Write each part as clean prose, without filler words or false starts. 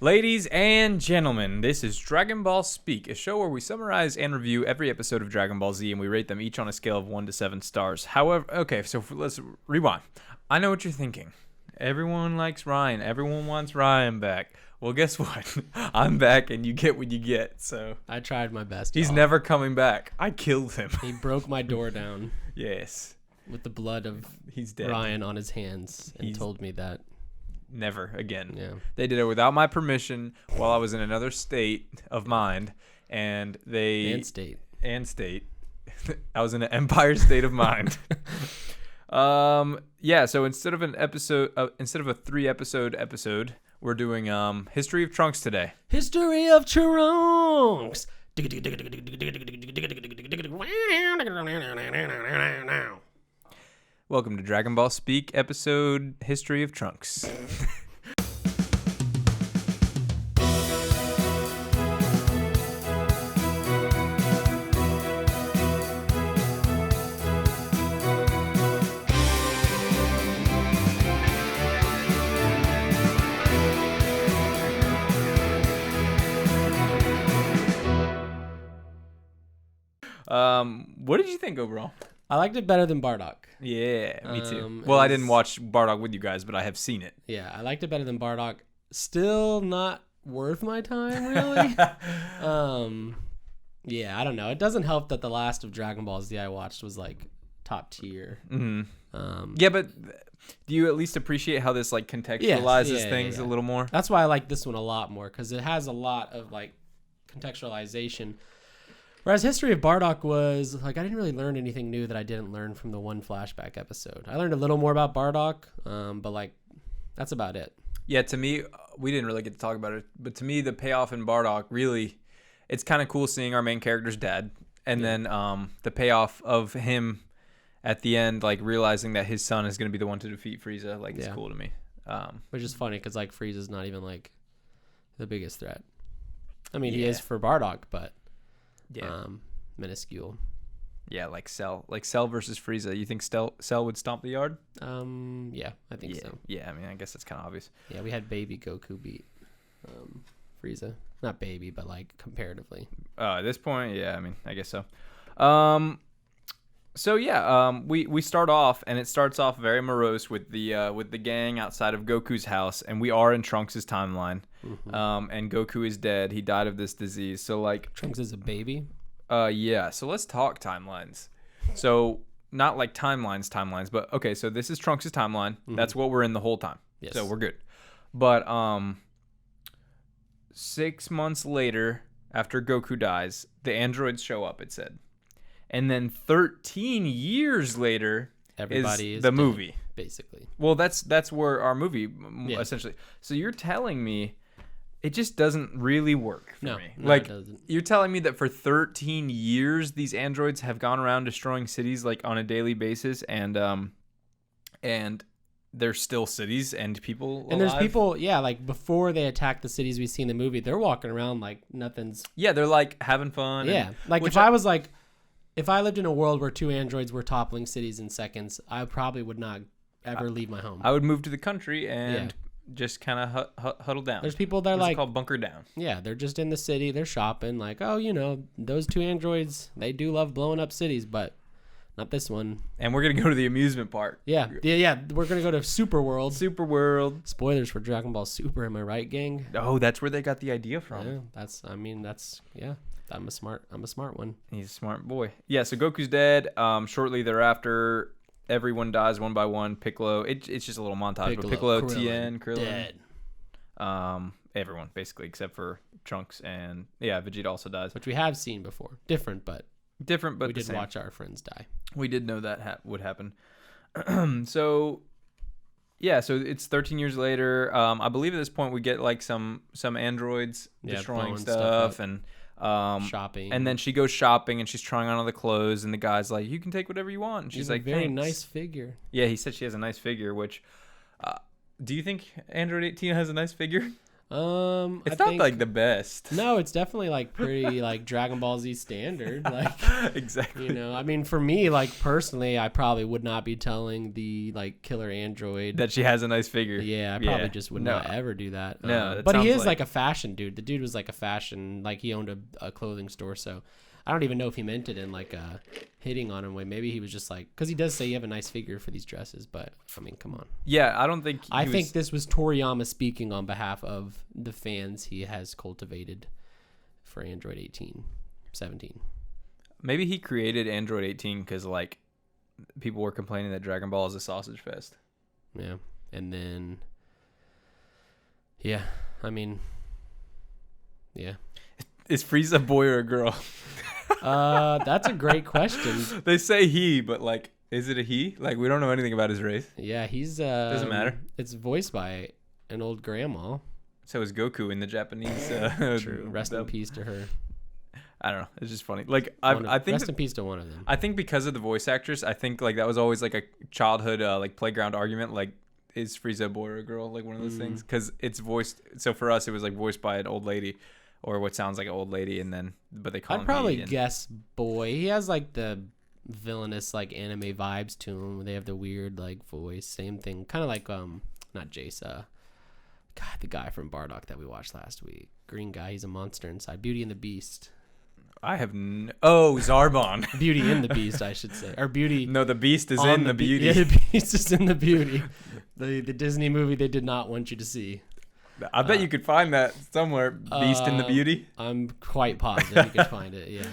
Ladies and gentlemen, this is Dragon Ball Speak, a show where we summarize and review every episode of Dragon Ball Z, and we rate them each on a scale of 1 to 7 stars. However, okay, so let's rewind. I know what you're thinking. Everyone likes Ryan. Everyone wants Ryan back. Well, guess what? I'm back, and you get what you get. So I tried my best. He's never coming back. I killed him. He broke my door down. Yes. With the blood of He's dead. Ryan on his hands, and told me that. Never again. Yeah. They did it without my permission while I was in another state of mind, and state. I was in an empire state of mind. Yeah. So instead of a 3-episode episode, we're doing History of Trunks today. History of Trunks. Welcome to Dragon Ball Speak episode History of Trunks. What did you think overall? I liked it better than Bardock. Yeah, me too. Well, I didn't watch Bardock with you guys, but I have seen it. Yeah, I liked it better than Bardock. Still not worth my time, really. Yeah, I don't know. It doesn't help that the last of Dragon Ball Z I watched was like top tier. Mm-hmm. Yeah, but do you at least appreciate how this like contextualizes things a little more? That's why I like this one a lot more, because it has a lot of like contextualization. Whereas History of Bardock was like, I didn't really learn anything new that I didn't learn from the one flashback episode. I learned a little more about Bardock, but like that's about it. Yeah, to me, we didn't really get to talk about it, but to me, the payoff in Bardock really, it's kind of cool seeing our main character's dad, and then the payoff of him at the end, like realizing that his son is going to be the one to defeat Frieza, like it's cool to me. Which is funny because like Frieza's not even like the biggest threat. I mean, he is for Bardock, but. Yeah, minuscule. Yeah, like Cell versus Frieza. You think Cell would stomp the yard? Yeah, I think so. Yeah, I mean, I guess that's kind of obvious. Yeah, we had baby Goku beat Frieza. Not baby, but like comparatively. At this point, yeah, I mean, I guess so. We start off, and it starts off very morose with the gang outside of Goku's house, and we are in Trunks' timeline. Mm-hmm. And Goku is dead. He died of this disease. So like Trunks is a baby. Yeah. So let's talk timelines. So not like timelines, but okay. So this is Trunks' timeline. Mm-hmm. That's what we're in the whole time. Yes. So we're good. But 6 months later, after Goku dies, the androids show up. It said. And then 13 years later, everybody is the movie, basically. Well, that's where our movie essentially. So you're telling me it just doesn't really work for me. No, like it doesn't. You're telling me that for 13 years these androids have gone around destroying cities like on a daily basis, and there's still cities and people alive? And there's people, like before they attack the cities we see in the movie, they're walking around like nothing's. Yeah, they're like having fun. Yeah, like if I lived in a world where 2 androids were toppling cities in seconds, I probably would not ever leave my home. I would move to the country and just kind of huddle down. There's people that are like... It's called bunker down. Yeah, they're just in the city. They're shopping. Like, oh, those 2 androids, they do love blowing up cities, but not this one. And we're going to go to the amusement park. Yeah. We're going to go to Super World. Super World. Spoilers for Dragon Ball Super, am I right, gang? Oh, that's where they got the idea from. Yeah, I'm a smart one. He's a smart boy. Yeah, so Goku's dead. Shortly thereafter, everyone dies one by one. Piccolo, it's just a little montage. But Piccolo, Tien, Krillin, dead. Everyone basically except for Trunks, and Vegeta also dies, which we have seen before. Different, but we did watch our friends die. We did know that would happen. So it's 13 years later. I believe at this point we get like some androids destroying stuff and. Shopping, and then she goes shopping and she's trying on all the clothes, and the guy's like, you can take whatever you want, and she's like, very thanks. Nice figure. Yeah, he said she has a nice figure, which do you think Android 18 has a nice figure? It's I not think, like the best. No, it's definitely like pretty like Dragon Ball Z standard. Like Exactly. you know, I mean, for me, like personally, I probably would not be telling the like killer android That she has a nice figure. Yeah, I probably just would not ever do that. No, that but he sounds is like a fashion dude. The dude was like a fashion, like he owned a clothing store. So I don't even know if he meant it in like a hitting on him way. Maybe he was just like, because he does say you have a nice figure for these dresses. But I mean, come on. Yeah, I don't think. I think this was Toriyama speaking on behalf of the fans he has cultivated for Android 18, 17. Maybe he created Android 18 because like people were complaining that Dragon Ball is a sausage fest. Yeah, and then yeah, I mean, yeah. Is Frieza a boy or a girl? That's a great question. They say he, but like, is it a he? Like, we don't know anything about his race. Yeah, he's Doesn't matter. It's voiced by an old grandma. So is Goku in the Japanese. True. Rest in peace to her. I don't know. It's just funny. Like I think rest in peace to one of them. I think because of the voice actress, I think like that was always like a childhood like playground argument. Like, is Frieza a boy or a girl? Like one of those things. Because it's voiced. So for us, it was like voiced by an old lady, or what sounds like an old lady, and then but they call him. I'd probably he, and, guess boy. He has like the villainous like anime vibes to him. They have the weird like voice. Same thing. Kind of like not Jace. God, the guy from Bardock that we watched last week. Green guy. He's a monster inside. Beauty and the Beast. I have Zarbon. Beauty in the Beast, I should say, or Beauty. No, the Beast is in the Beauty. Yeah, the Beast is in the Beauty. The Disney movie they did not want you to see. I bet you could find that somewhere. Beast in the Beauty. I'm quite positive you could find it. Yeah.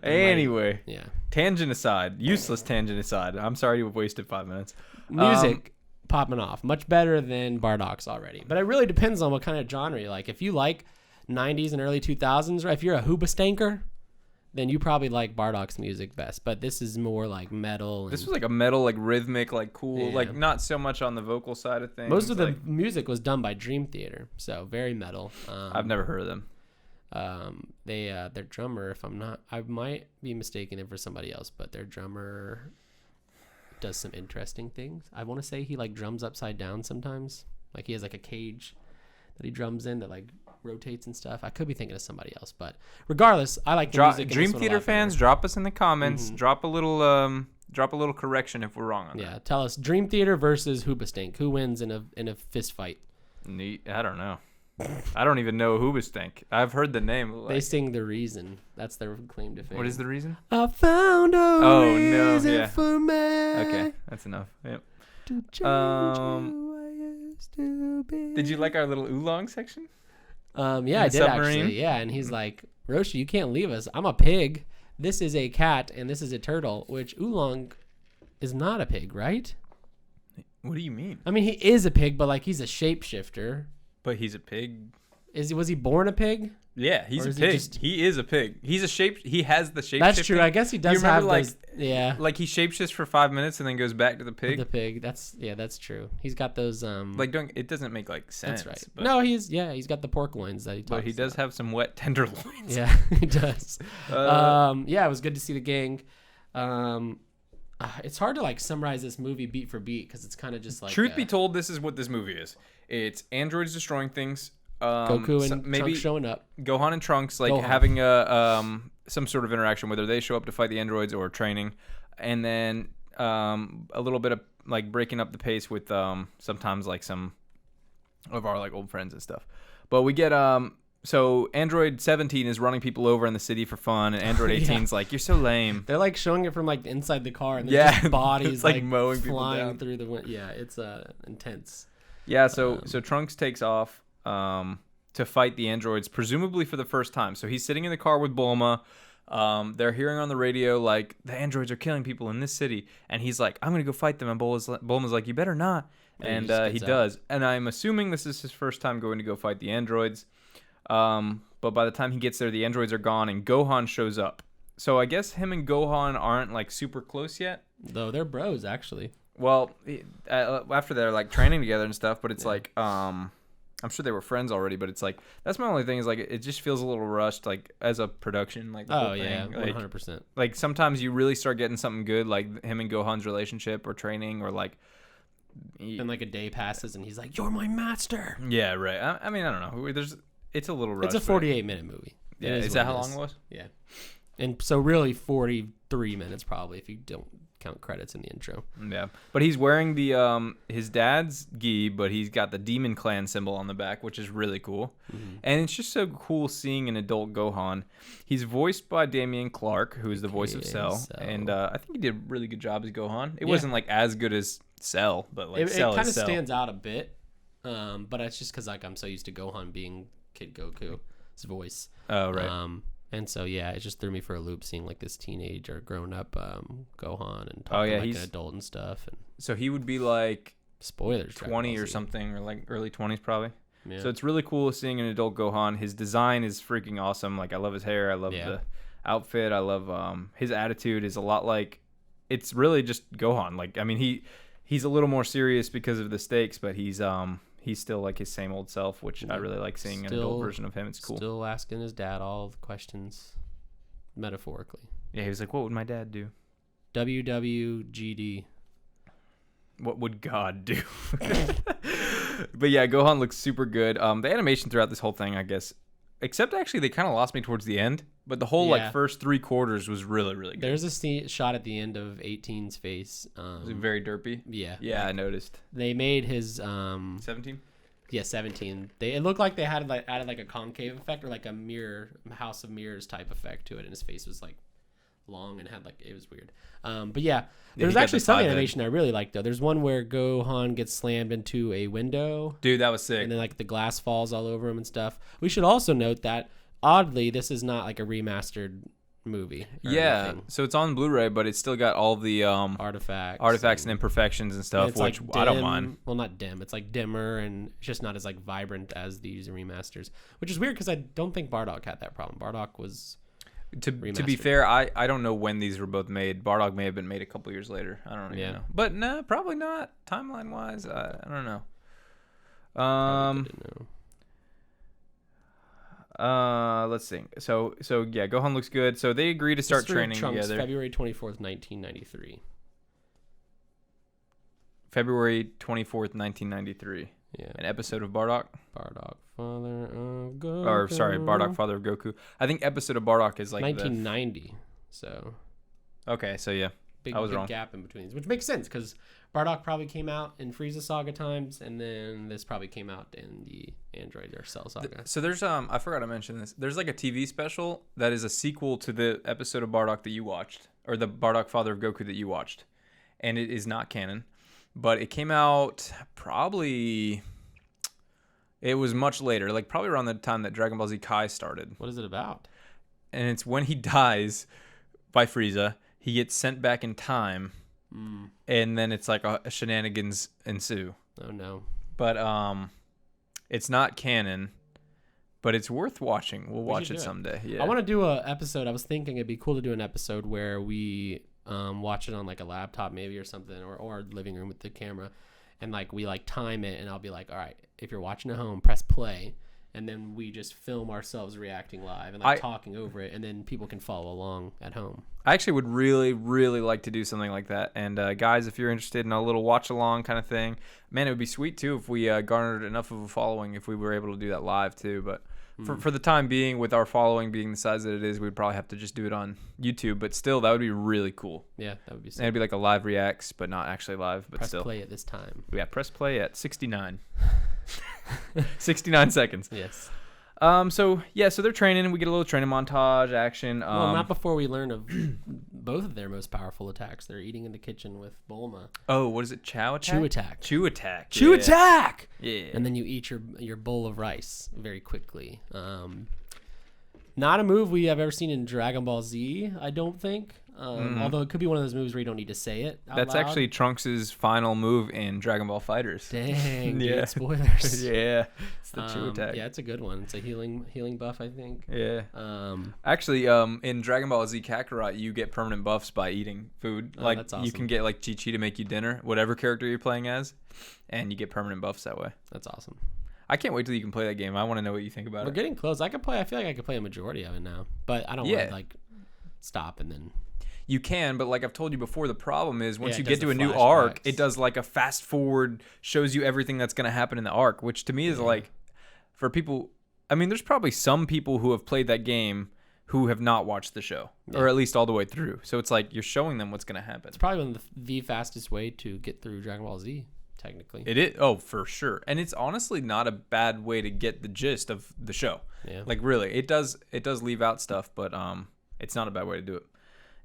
Anyway. Yeah. Tangent aside, useless tangent aside. I'm sorry you've wasted 5 minutes. Music popping off, much better than Bardock's already. But it really depends on what kind of genre you like. If you like 90s and early 2000s, or if you're a hoobastanker, then you probably like Bardock's music best. But this is more like metal. This was like a metal, like rhythmic, like cool, like not so much on the vocal side of things. Most of the music was done by Dream Theater, so very metal. I've never heard of them. Their drummer, if I'm not, I might be mistaking him for somebody else, but their drummer does some interesting things. I want to say he like drums upside down sometimes. Like he has like a cage that he drums in that like rotates and stuff. I could be thinking of somebody else, but regardless, I like the music. Dream Theater fans, drop us in the comments. Drop a little correction if we're wrong on that. Yeah, tell us Dream Theater versus Hoobastank. Who wins in a fist fight? Neat. I don't know. I don't even know Hoobastank. I've heard the name. Like, they sing The Reason. That's their claim to fame. what is the reason? I found a reason for me. Okay, that's enough. Yep. To change who I used to be. Did you like our little oolong section? Yeah, I did actually. Yeah, and he's like, Roshi, you can't leave us. I'm a pig. This is a cat, and this is a turtle, which Oolong is not a pig, right? What do you mean? I mean, he is a pig, but like he's a shapeshifter. But he's a pig. Was he born a pig? Yeah, he's a pig. He is a pig. He's a shape. He has the shape. That's true. I guess he does have like, those. Yeah. Like he shapeshifts for 5 minutes and then goes back to the pig. The pig. That's true. He's got those. Like it doesn't make like sense. That's right. But, no, he's got the pork loins that he talks. But he does have some wet tenderloins. Yeah, he does. Yeah, it was good to see the gang. It's hard to like summarize this movie beat for beat because it's kind of just like. Truth be told, this is what this movie is. It's androids destroying things. Goku and maybe Trunks showing up. Gohan and Trunks like having some sort of interaction, whether they show up to fight the androids or training, and then a little bit of like breaking up the pace with sometimes like some of our like old friends and stuff. But we get so Android 17 is running people over in the city for fun, and Android 18's like, you're so lame. They're like showing it from like inside the car, and just bodies like mowing people flying down through the window. Yeah, it's intense. Yeah, so Trunks takes off to fight the androids, presumably for the first time. So he's sitting in the car with Bulma. They're hearing on the radio, like, the androids are killing people in this city. And he's like, I'm going to go fight them. And Bulma's like, you better not. And he does. And I'm assuming this is his first time going to go fight the androids. But by the time he gets there, the androids are gone and Gohan shows up. So I guess him and Gohan aren't, like, super close yet. Though they're bros, actually. Well, after they're, like, training together and stuff. But it's like... I'm sure they were friends already, but it's like that's my only thing is like it just feels a little rushed, like as a production, like the whole thing. 100%. Like sometimes you really start getting something good, like him and Gohan's relationship or training, or like And like a day passes, and he's like, "You're my master." Yeah, right. I mean, I don't know. It's a little rushed. It's a 48-minute movie. Yeah, is that how long it was? Yeah. And so really 43 minutes probably if you don't count credits in the intro. Yeah. But he's wearing the his dad's gi, but he's got the Demon Clan symbol on the back, which is really cool. Mm-hmm. And it's just so cool seeing an adult Gohan. He's voiced by Damian Clark, who is the voice of Cell. And I think he did a really good job as Gohan. It wasn't like as good as Cell, but like Cell it kind of Cell. stands out a bit. But it's just because like I'm so used to Gohan being Kid Goku's voice. Oh, right. And so, yeah, it just threw me for a loop seeing, like, this teenage or grown-up Gohan and talking like an adult and stuff. And so he would be, like, spoilers, 20 or something, or, like, early 20s probably. Yeah. So it's really cool seeing an adult Gohan. His design is freaking awesome. Like, I love his hair. I love the outfit. I love his attitude is a lot like – it's really just Gohan. Like, I mean, he's a little more serious because of the stakes, but he's still like his same old self, which I really like seeing an adult version of him. It's cool. Still asking his dad all the questions, metaphorically. Yeah, he was like, "What would my dad do?" WWGD. What would God do? But yeah, Gohan looks super good. The animation throughout this whole thing, I guess, except actually they kind of lost me towards the end. But the whole like first 3 quarters was really, really good. There's a shot at the end of 18's face. Was it very derpy? Yeah. Yeah, I noticed. They made his 17. Yeah, 17. It looked like they had like added like a concave effect or like a mirror, House of Mirrors type effect to it, and his face was like long and had like it was weird. But yeah, there's actually some animation I really like though. There's one where Gohan gets slammed into a window. Dude, that was sick. And then like the glass falls all over him and stuff. We should also note that oddly, this is not like a remastered movie. Anything. So it's on Blu-ray, but it's still got all the artifacts and imperfections and stuff, which like I don't mind. Well, not dim. It's like dimmer, and it's just not as like vibrant as these remasters, which is weird because I don't think Bardock had that problem. Bardock was to be fair, I don't know when these were both made. Bardock may have been made a couple years later. I don't even know, but no, probably not timeline wise. I don't know. Let's see. So yeah, Gohan looks good. So they agree to start training Trunks, together. February 24th, 1993. February 24th, 1993. Yeah. An episode of Bardock. Bardock, father of Goku. Or sorry, Bardock, father of Goku. I think episode of Bardock is like 1990. So. Okay, so yeah. I was wrong. Big gap in between these, which makes sense because Bardock probably came out in Frieza Saga times, and then this probably came out in the Android or Cell Saga. So there's I forgot to mention this. There's like a TV special that is a sequel to the episode of Bardock that you watched, or the Bardock Father of Goku that you watched, and it is not canon, but it came out probably. It was much later, like probably around the time that Dragon Ball Z Kai started. What is it about? And it's when he dies by Frieza. He gets sent back in time, and then it's like a shenanigans ensue. Oh no! But it's not canon, but it's worth watching. We'll watch it someday. Yeah. I want to do a episode. I was thinking it'd be cool to do an episode where we watch it on like a laptop maybe or something, or living room with the camera, and like we like time it, and I'll be like, all right, if you're watching at home, press play. And then we just film ourselves reacting live and like talking over it, and then people can follow along at home. I actually would really, really like to do something like that. And guys, if you're interested in a little watch along kind of thing, man, it would be sweet too if we garnered enough of a following if we were able to do that live too. But for the time being, with our following being the size that it is, we'd probably have to just do it on YouTube. But still, that would be really cool. Yeah, that would be sick. And it'd be like a live reacts, but not actually live. But press still, play at this time. Yeah, press play at 69. 69 seconds. Yes. So they're training. We get a little training montage action. Well, not before we learn of both of their most powerful attacks. They're eating in the kitchen with Bulma. Oh, what is it? Chow attack? Chew attack. Chew attack. Chew attack. Yeah. And then you eat your bowl of rice very quickly. Not a move we have ever seen in Dragon Ball Z, I don't think. Although it could be one of those moves where you don't need to say it out That's loud. actually Trunks' final move in Dragon Ball FighterZ. Dang, yeah. dude, spoilers. Yeah, it's the chew attack. Yeah, it's a good one. It's a healing buff, I think. Yeah. Actually, in Dragon Ball Z Kakarot, you get permanent buffs by eating food. Like that's awesome. You can get like Chi-Chi to make you dinner, whatever character you're playing as, and you get permanent buffs that way. That's awesome. I can't wait till you can play that game. I want to know what you think about it. We're getting close. I feel like I could play a majority of it now, but I don't want to like stop and then. you can, but like I've told you before, the problem is once Yeah, you it get does to the a new arc, flashbacks. it does like a fast forward, shows you everything that's going to happen in the arc, which to me is like, for people, I mean, there's probably some people who have played that game who have not watched the show, or at least all the way through. So it's like you're showing them what's going to happen. It's probably one of the fastest way to get through Dragon Ball Z, technically. It is, oh, for sure. And it's honestly not a bad way to get the gist of the show. Yeah. Like really, it does leave out stuff, but it's not a bad way to do it.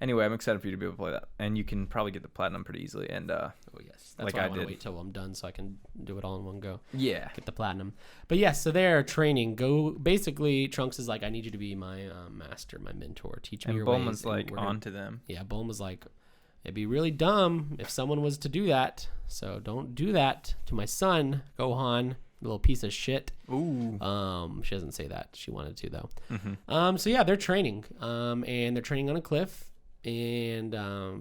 Anyway, I'm excited for you to be able to play that, and you can probably get the platinum pretty easily. And oh yes, that's like why I I want to did. wait till I'm done so I can do it all in one go. Yeah. Get the platinum. But yes, so they're training. Basically, Trunks is like, I need you to be my master, my mentor. Teach me And your Bulma's ways. like on to them. Yeah, Bulma's like, it'd be really dumb if someone was to do that. So don't do that to my son, Gohan, little piece of shit. Ooh. She doesn't say that. She wanted to though. Mm-hmm. So yeah, they're training. And they're training on a cliff. And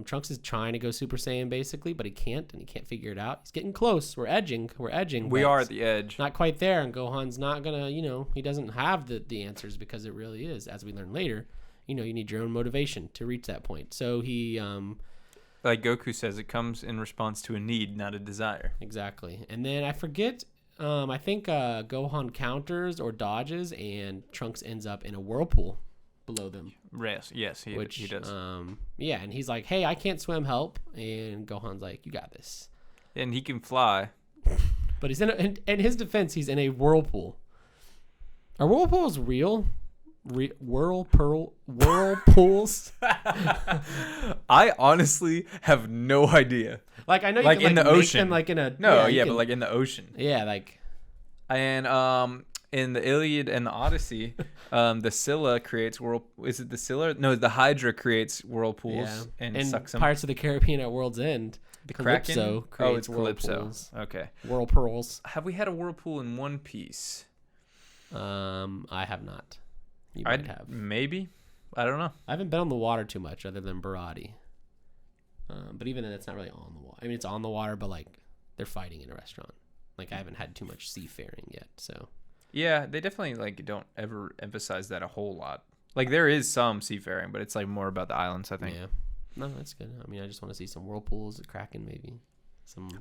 Trunks is trying to go Super Saiyan basically, but he can't, and he can't figure it out. He's getting close. We're edging. We are at the edge. Not quite there, and Gohan's not gonna. He doesn't have the answers because it really is, as we learn later. You need your own motivation to reach that point. So he like Goku says, it comes in response to a need, not a desire. exactly. And then I forget. I think Gohan counters or dodges, and Trunks ends up in a whirlpool below them. Yes, he does. Yeah, and he's like, "Hey, I can't swim, help!" And Gohan's like, "You got this." And he can fly. But he's in his defense, he's in a whirlpool. Are whirlpools real? Whirlpools? I honestly have no idea. Like I know you Like can, in the make ocean. them, like in a No, you yeah, can- but like in the ocean. yeah, like And in the Iliad and the Odyssey, the Scylla creates Is it the Scylla? No, the Hydra creates whirlpools yeah. and sucks them. Pirates of the Caribbean at World's End. The Calypso Kraken. creates It's Calypso. whirlpools. Okay. Whirlpools. Have we had a whirlpool in One Piece? I have not. You might have. Maybe. I don't know. I haven't been on the water too much, other than Barati. But even then, it's not really on the water. I mean, it's on the water, but like they're fighting in a restaurant. Like I haven't had too much seafaring yet, so. Yeah, they definitely like don't ever emphasize that a whole lot. Like there is some seafaring, but it's like more about the islands, I think. Yeah. No, that's good. I mean, I just want to see some whirlpools, a Kraken, maybe.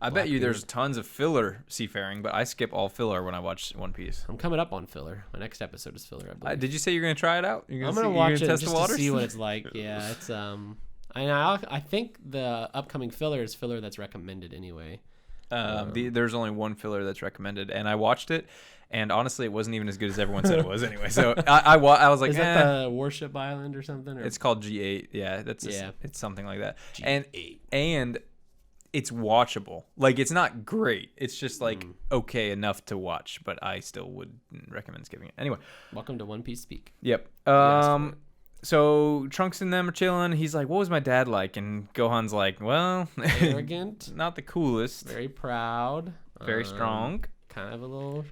I bet you there's tons of filler seafaring, but I skip all filler when I watch One Piece. I'm coming up on filler. My next episode is filler, I believe. Did you say you're gonna try it out? I'm gonna watch it just to see what it's like. Yeah, it's I think the upcoming filler is filler that's recommended anyway. There's only one filler that's recommended, and I watched it, and honestly, it wasn't even as good as everyone said it was. Anyway, so I was like, is that the Warship Island or something? Or? It's called G8. Yeah, it's something like that. G8. And it's watchable. Like it's not great. It's just like okay enough to watch, but I still would recommend skipping it. Anyway, welcome to One Piece Speak. Yep. So Trunks and them are chilling. He's like, "What was my dad like?" And Gohan's like, "Well, arrogant, not the coolest, very proud, very strong, kind of a little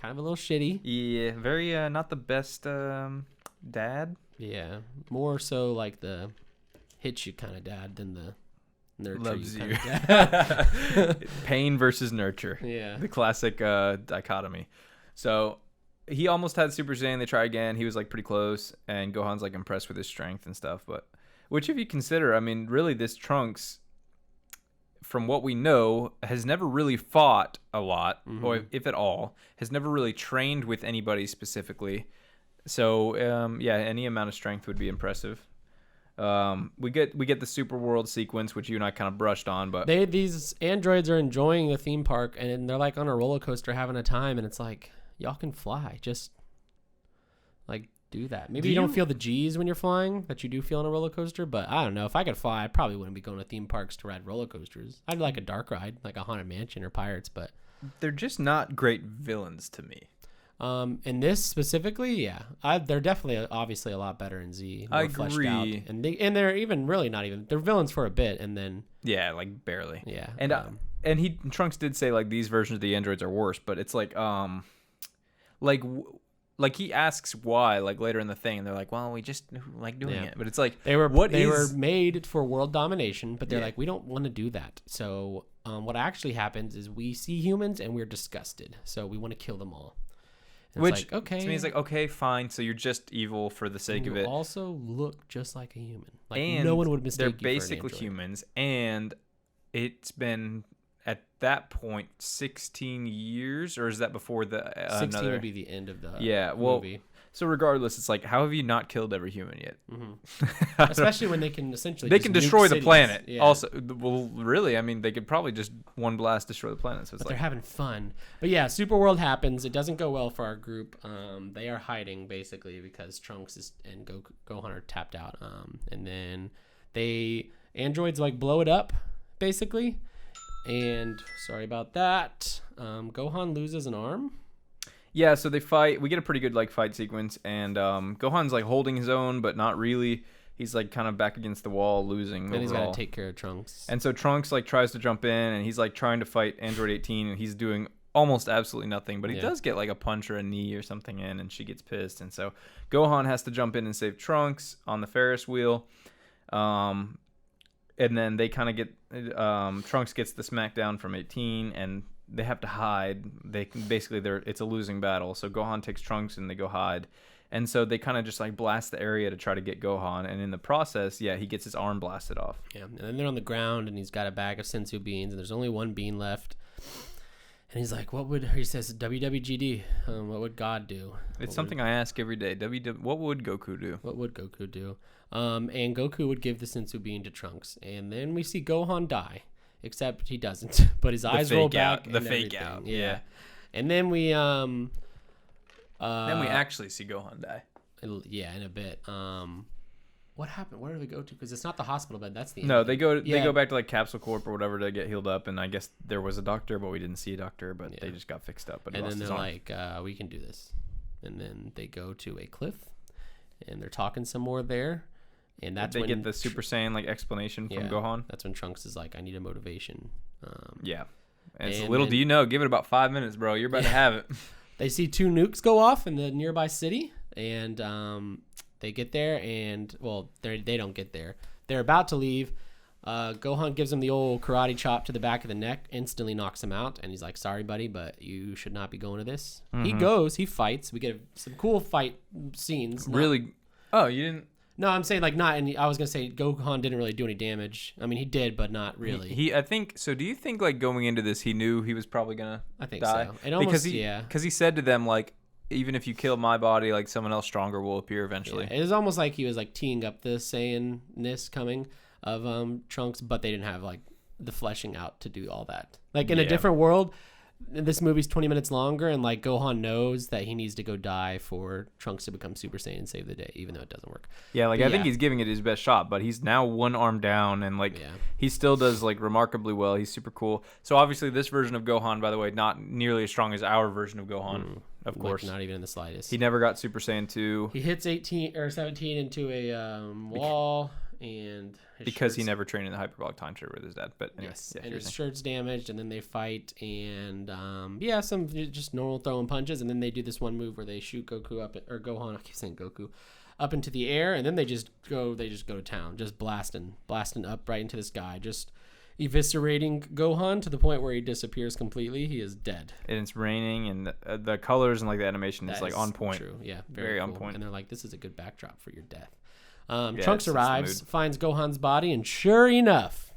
shitty. Yeah, very not the best dad. Yeah, more so like the hits you kind of dad than the nurture loves you. dad. Pain versus nurture. Yeah, the classic dichotomy. So he almost had Super Saiyan. They try again. He was like pretty close, and Gohan's like impressed with his strength and stuff. But which, if you consider, I mean, really, this Trunks, from what we know, has never really fought a lot, or if at all, has never really trained with anybody specifically. So yeah, any amount of strength would be impressive. We get the Super World sequence, which you and I kind of brushed on, but these androids are enjoying the theme park, and they're like on a roller coaster having a time, and it's like, y'all can fly, just like do that. Maybe you don't feel the G's when you're flying that you do feel on a roller coaster, but I don't know. If I could fly, I probably wouldn't be going to theme parks to ride roller coasters. I'd like a dark ride, like a Haunted Mansion or Pirates, but they're just not great villains to me. In this specifically, yeah, they're definitely obviously a lot better in Z. More I fleshed agree. out. And they're even really not even, they're villains for a bit, and then yeah, like barely. Yeah, and Trunks did say like these versions of the androids are worse, but it's like like he asks why like later in the thing, and they're like, well, we just like doing it, but it's like they were made for world domination, but they're like, we don't want to do that. So what actually happens is we see humans and we're disgusted, so we want to kill them all. Which it's like, okay. to me, it's like, okay, fine. So you're just evil for the sake you of it. also look just like a human. Like And no one would mistake you for they're an basically android. humans, and it's been at that point 16 years, or is that before the 16 another? would be the end of the movie. So regardless, it's like, how have you not killed every human yet? Especially when they can essentially They can just nuke destroy the cities. planet. Yeah. Also, well, really, I mean, they could probably just one blast destroy the planet. So it's But like they're having fun. But yeah, Super World happens. It doesn't go well for our group. They are hiding basically because Trunks and Gohan are tapped out. And then androids like blow it up basically. And sorry about that. Gohan loses an arm. yeah. So they fight. We get a pretty good like fight sequence, and Gohan's like holding his own, but not really. He's like kind of back against the wall, losing. And he's overall. got to take care of Trunks. And so Trunks like tries to jump in, and he's like trying to fight Android 18, and he's doing almost absolutely nothing. But he does get like a punch or a knee or something in, and she gets pissed. And so Gohan has to jump in and save Trunks on the Ferris wheel. And then they kind of get Trunks gets the smackdown from 18, and they have to hide. They can basically it's a losing battle. So Gohan takes Trunks, and they go hide. And so they kind of just like blast the area to try to get Gohan, and in the process, he gets his arm blasted off. Yeah, and then they're on the ground, and he's got a bag of sensu beans, and there's only one bean left. And he's like, he says, WWGD, what would God do? It's something I ask every day. What would Goku do? What would Goku do? And Goku would give the sensu bean to Trunks. And then we see Gohan die, except he doesn't. But his eyes roll back. The fake out. Yeah. And then we... then we actually see Gohan die. Yeah, in a bit. What happened? Where do we go to? Because it's not the hospital bed. That's the end. No, they go back to like Capsule Corp or whatever to get healed up, and I guess there was a doctor, but we didn't see a doctor, but they just got fixed up. But and then they're like, we can do this. And then they go to a cliff, and they're talking some more there. And that's they when get the Super Saiyan like explanation from Gohan. That's when Trunks is like, I need a motivation. And it's little do you know, give it about 5 minutes, bro. You're about to have it. They see 2 nukes go off in the nearby city, and they get there, and they don't get there. They're about to leave. Gohan gives him the old karate chop to the back of the neck, instantly knocks him out, and he's like, sorry, buddy, but you should not be going to this. He goes, he fights. We get some cool fight scenes. Really? Oh, you didn't? No, I'm saying like not. And I was gonna say Gohan didn't really do any damage. I mean, he did, but not really. I think so. Do you think like going into this, he knew he was probably gonna I think die? so. It almost, because he said to them like, even if you kill my body, like someone else stronger will appear eventually. Yeah, it was almost like he was like teeing up the Saiyan-ness coming of Trunks, but they didn't have like the fleshing out to do all that. Like in a different world, this movie's 20 minutes longer, and like Gohan knows that he needs to go die for Trunks to become Super Saiyan and save the day, even though it doesn't work. Yeah, like I think he's giving it his best shot, but he's now one arm down, and like he still does like remarkably well. He's super cool. So obviously this version of Gohan, by the way, not nearly as strong as our version of Gohan. Of course, not even in the slightest. He never got Super Saiyan 2. He hits 18 or 17 into a wall, and because he never trained in the hyperbolic time chamber with his dad. But anyway, and his shirt's damaged, and then they fight, and some just normal throwing punches, and then they do this one move where they shoot Goku up, or Gohan, I keep saying Goku, up into the air, and then they just go to town, just blasting up right into the sky, just eviscerating Gohan to the point where he disappears completely. He is dead. And it's raining, and the colors and like the animation is like on point. True, yeah, very cool. on point. And they're like, this is a good backdrop for your death. Trunks arrives, finds Gohan's body, and sure enough,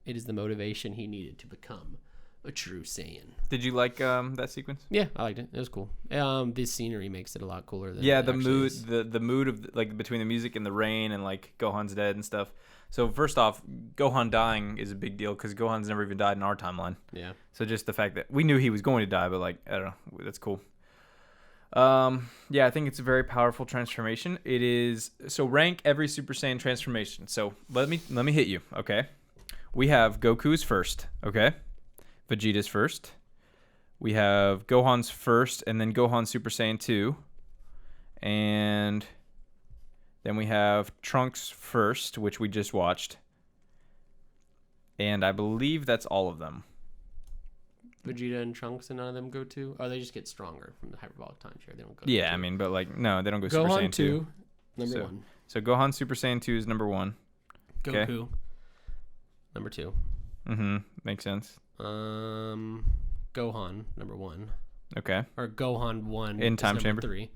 it is the motivation he needed to become a true Saiyan. Did you like that sequence? Yeah, I liked it. It was cool. The scenery makes it a lot cooler than the mood, the mood of like between the music and the rain and like Gohan's dead and stuff. So first off, Gohan dying is a big deal because Gohan's never even died in our timeline. Yeah. So just the fact that we knew he was going to die, but like I don't know, that's cool. I think it's a very powerful transformation. It is. So rank every Super Saiyan transformation. So let me hit you. Okay. We have Goku's first. Okay. Vegeta's first. We have Gohan's first, and then Gohan Super Saiyan 2. And then we have Trunks first, which we just watched. And I believe that's all of them. Vegeta and Trunks, and none of them go to? Or they just get stronger from the hyperbolic time share. They don't go. Yeah, I mean, but like, no, they don't go Super Saiyan 2. Number 1. So Gohan Super Saiyan 2 is number 1. Goku, okay. Number 2. Makes sense. Gohan, number 1. Okay. Or Gohan 1 In is Time number Chamber. 3.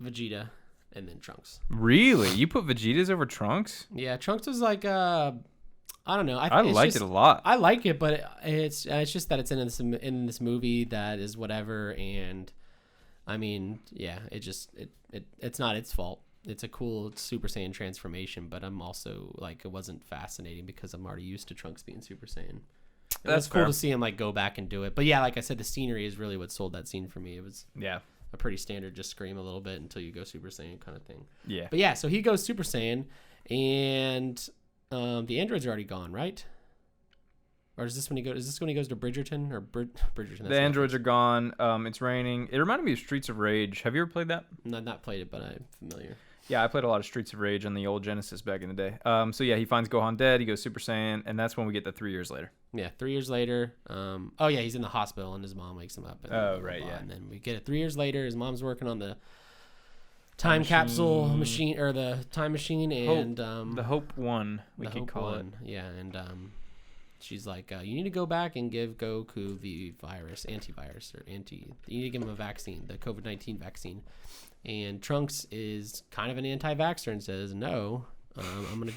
Vegeta, and then Trunks. Really? You put Vegeta's over Trunks? Yeah, Trunks was like I don't know. I liked it a lot. I like it, but it's just that it's in this movie that is whatever, and I mean, yeah, it's not its fault. It's a cool Super Saiyan transformation, but I'm also like, it wasn't fascinating because I'm already used to Trunks being Super Saiyan. That's cool fair. to see him like go back and do it. But yeah, like I said, the scenery is really what sold that scene for me. It was a pretty standard, just scream a little bit until you go Super Saiyan kind of thing. Yeah. But yeah, so he goes Super Saiyan, and the androids are already gone, right? Or is this when he goes? Is this when he goes to Bridgerton or Bridgerton? The androids are gone. It's raining. It reminded me of Streets of Rage. Have you ever played that? I've not played it, but I'm familiar. Yeah, I played a lot of Streets of Rage on the old Genesis back in the day. So yeah, he finds Gohan dead. He goes Super Saiyan, and that's when we get the 3 years later. Yeah, 3 years later. Oh yeah, he's in the hospital, and his mom wakes him up. And Oh right, yeah. And then we get it 3 years later. His mom's working on the time capsule machine, or the time machine, and the Hope One, we could call it. Yeah, and she's like, you need to go back and give Goku the antivirus. You need to give him a vaccine, the COVID-19 vaccine. And Trunks is kind of an anti-vaxxer and says, no, I'm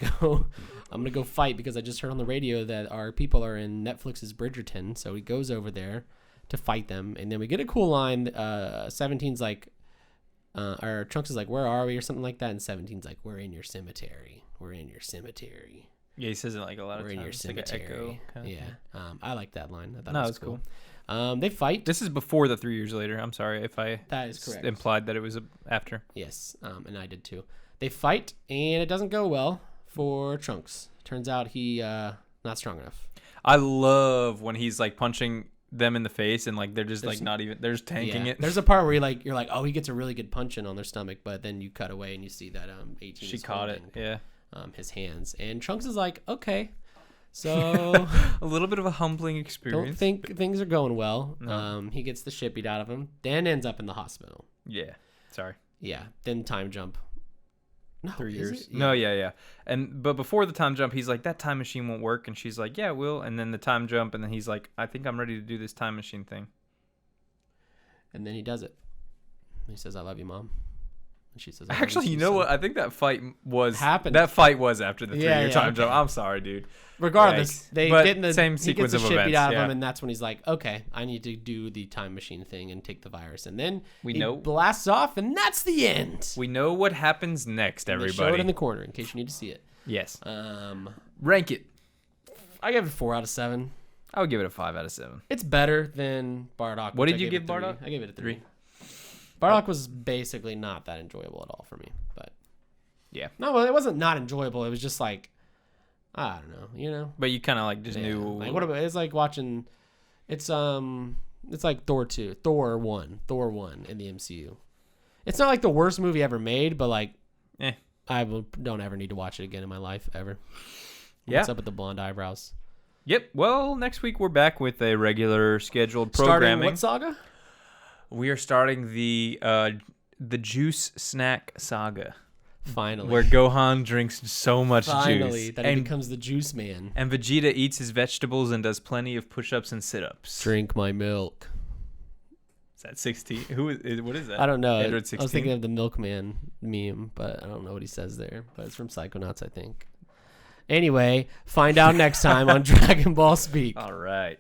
gonna go fight because I just heard on the radio that our people are in Netflix's Bridgerton. So he goes over there to fight them, and then we get a cool line. 17's like, or Trunks is like, where are we, or something like that, and 17's like, we're in your cemetery. Yeah, he says it like a lot of times. We're in your cemetery. Like an echo kind of thing. I like that line. I thought no, it was cool. They fight. This is before the 3 years later. I'm sorry if I That is correct. implied that it was after. Yes, and I did too. They fight, and it doesn't go well for Trunks. Turns out he not strong enough. I love when he's like punching them in the face and like they're just like not even, they're just tanking it. There's a part where you're like, oh, he gets a really good punch in on their stomach, but then you cut away and you see that 18 she is caught it. holding, Yeah. His hands, and Trunks is like, okay. So a little bit of a humbling experience. Don't think things are going well. No. He gets the shit beat out of him. Dan ends up in the hospital. Yeah. Sorry. Yeah. Then time jump. No, 3 is years. it? No, yeah. But before the time jump, he's like, that time machine won't work, and she's like, yeah, it will. And then the time jump, and then he's like, I think I'm ready to do this time machine thing. And then he does it. He says, I love you, Mom. And she says, Actually, you know what? I think that fight was happened. That fight was after the 3 year time okay. jump. I'm sorry, dude. Regardless, Yikes. they But get in the same he sequence gets the of shit events, beat out of yeah. him, and that's when he's like, okay, I need to do the time machine thing and take the virus. And then he know- blasts off, and that's the end. We know what happens next, And they everybody. show it in the corner in case you need to see it. Yes. I Rank it. give it 4 out of 7. I would give it a 5 out of 7. It's better than Bardock. What which did I you gave give it 3. Bardock? I gave it a 3. 3. Bardock was basically not that enjoyable at all for me. But Yeah. no, well, it wasn't not enjoyable. It was just like, I don't know, But you kind of like just knew. Like what about? It's like watching. It's like Thor 1 in the MCU. It's not like the worst movie ever made, but like, don't ever need to watch it again in my life ever. Yeah. What's up with the blonde eyebrows? Yep. Well, next week we're back with a regular scheduled programming. Starting what saga? We are starting the Juice Snack Saga, Finally. where Gohan drinks so much Finally, juice, that he becomes the juice man. and Vegeta eats his vegetables and does plenty of push-ups and sit-ups. Drink my milk. Is that 16? Who is? What is that? I don't know. Android I 16? was thinking of the milkman meme, but I don't know what he says there. But it's from Psychonauts, I think. Anyway, find out next time on Dragon Ball Speak. All right.